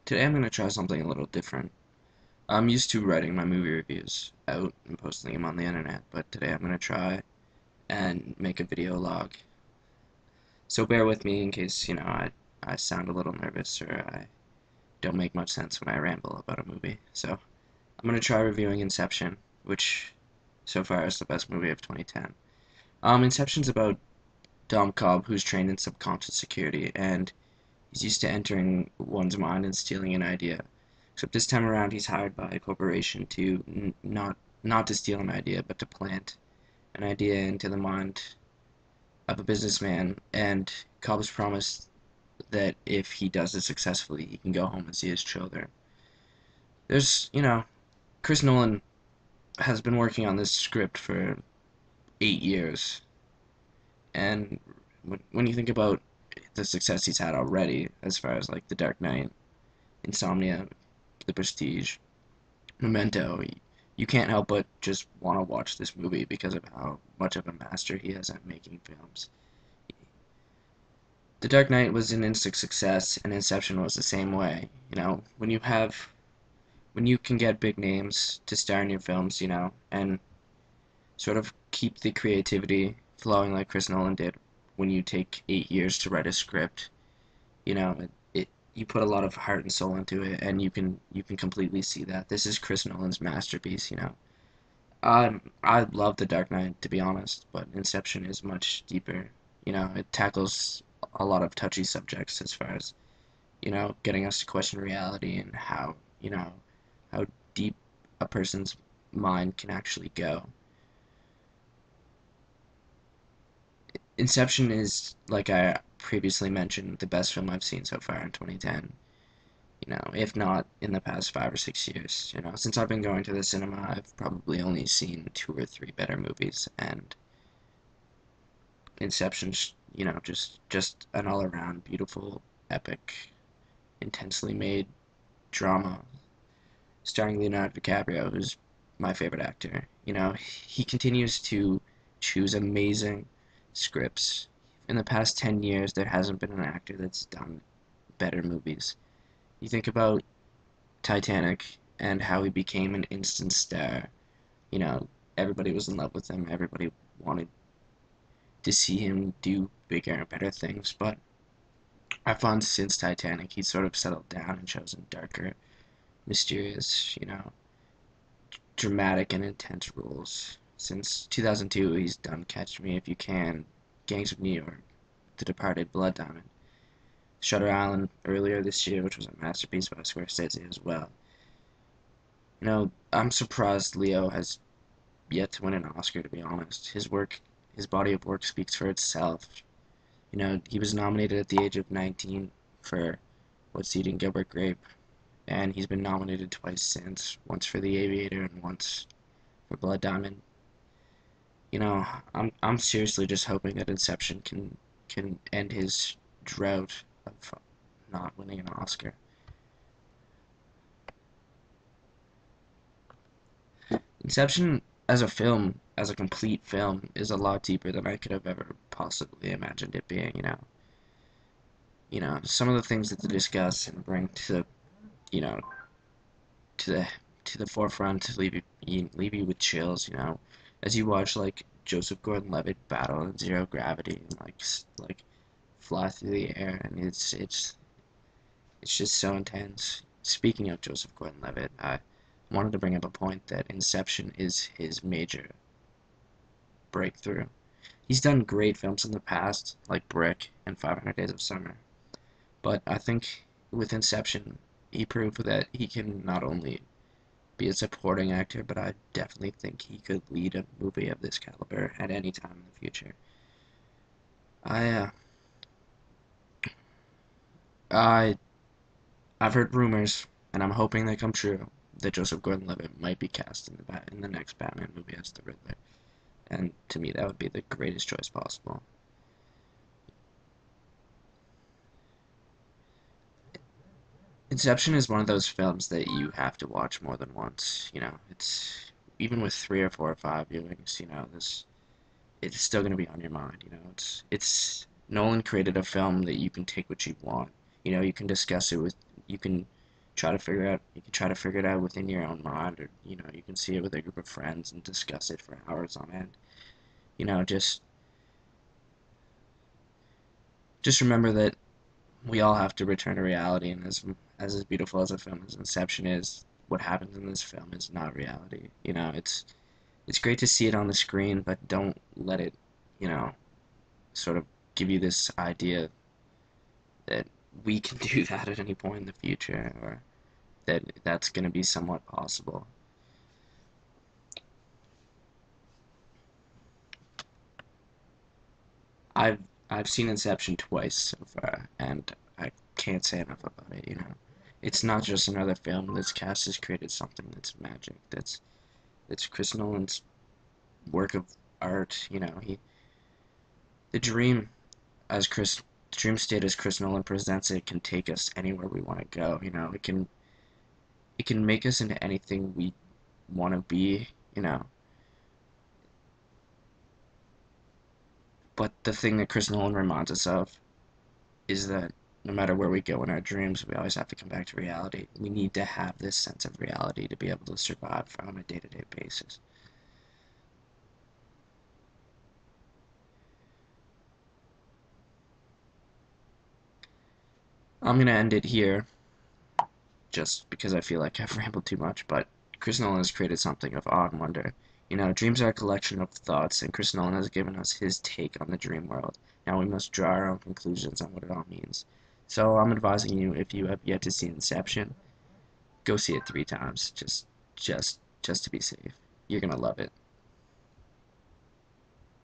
Today I'm going to try something a little different. I'm used to writing my movie reviews out and posting them on the internet, but today I'm going to try and make a video log. So bear with me in case, I sound a little nervous or I don't make much sense when I ramble about a movie. So I'm going to try reviewing Inception, which so far is the best movie of 2010. Inception's about Dom Cobb, who's trained in subconscious security, and he's used to entering one's mind and stealing an idea. Except this time around, he's hired by a corporation to not to steal an idea, but to plant an idea into the mind of a businessman. And Cobb's promised that if he does it successfully, he can go home and see his children. Chris Nolan has been working on this script for 8 years, and when you think about the success he's had already, as far as like The Dark Knight, Insomnia, The Prestige, Memento, you can't help but just want to watch this movie because of how much of a master he is at making films. The Dark Knight was an instant success, and Inception was the same way. When you can get big names to star in your films, and sort of keep the creativity flowing like Chris Nolan did when you take 8 years to write a script, you put a lot of heart and soul into it, and you can completely see that this is Chris Nolan's masterpiece. I love The Dark Knight, to be honest, but Inception is much deeper. It tackles a lot of touchy subjects as far as getting us to question reality and how deep a person's mind can actually go. Inception is, like I previously mentioned, the best film I've seen so far in 2010. If not in the past 5 or 6 years. Since I've been going to the cinema, I've probably only seen two or three better movies, and Inception's, just an all-around beautiful, epic, intensely made drama starring Leonardo DiCaprio, who's my favorite actor. He continues to choose amazing scripts. In the past 10 years, there hasn't been an actor that's done better movies. You think about Titanic and how he became an instant star. You know, Everybody was in love with him. Everybody wanted to see him do bigger and better things. But I found since Titanic, he's sort of settled down and chosen darker, mysterious, dramatic and intense roles. Since 2002, he's done Catch Me If You Can, Gangs of New York, The Departed, Blood Diamond, Shutter Island earlier this year, which was a masterpiece by Scorsese as well. I'm surprised Leo has yet to win an Oscar, to be honest. His body of work speaks for itself. He was nominated at the age of 19 for What's Eating Gilbert Grape, and he's been nominated twice since, once for The Aviator and once for Blood Diamond. I'm seriously just hoping that Inception can end his drought of not winning an Oscar. Inception as a film, as a complete film, is a lot deeper than I could have ever possibly imagined it being. Some of the things that they discuss and bring you know, to the forefront leave you with chills. As you watch like Joseph Gordon-Levitt battle in zero gravity and like fly through the air, and it's just so intense. Speaking of Joseph Gordon-Levitt, I wanted to bring up a point that Inception is his major breakthrough. He's done great films in the past, like Brick and 500 Days of Summer, but I think with Inception, he proved that he can not only be a supporting actor, but I definitely think he could lead a movie of this caliber at any time in the future. I, uh, I, I've heard rumors, and I'm hoping they come true, that Joseph Gordon-Levitt might be cast in the next Batman movie as the Riddler, and to me that would be the greatest choice possible. Inception is one of those films that you have to watch more than once. It's even with 3 or 4 or 5 viewings. This it's still gonna be on your mind. Nolan created a film that you can take what you want. You can discuss it with you can try to figure out. You can try to figure it out within your own mind, or you can see it with a group of friends and discuss it for hours on end. Just remember that we all have to return to reality, and as beautiful as a film as Inception is, what happens in this film is not reality. It's great to see it on the screen, but don't let it, you know, sort of give you this idea that we can do that at any point in the future, or that that's going to be somewhat possible. I've I've seen Inception twice so far, and I can't say enough about it. It's not just another film. This cast has created something that's magic. That's Chris Nolan's work of art. He the dream as Chris the dream state as Chris Nolan presents it can take us anywhere we want to go. It can make us into anything we want to be. But the thing that Chris Nolan reminds us of is that no matter where we go in our dreams, we always have to come back to reality. We need to have this sense of reality to be able to survive on a day-to-day basis. I'm gonna end it here just because I feel like I've rambled too much, but Chris Nolan has created something of awe and wonder. Dreams are a collection of thoughts, and Chris Nolan has given us his take on the dream world. Now we must draw our own conclusions on what it all means. So I'm advising you, if you have yet to see Inception, go see it 3 times, just to be safe. You're gonna love it.